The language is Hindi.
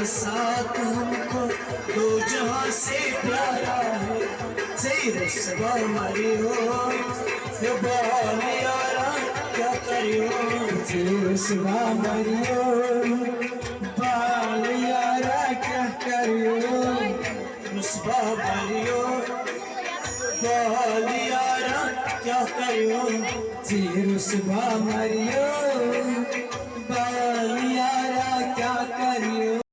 साथ हमको दो जहां से प्यारा है। रुसवा मरियो बाल यारा क्या करियो। रुसवा मरियो बाल यारा क्या करियो। रुसवा मरियो बाल यारा क्या करियो। रुसवा मरियो बाल यारा क्या करियो।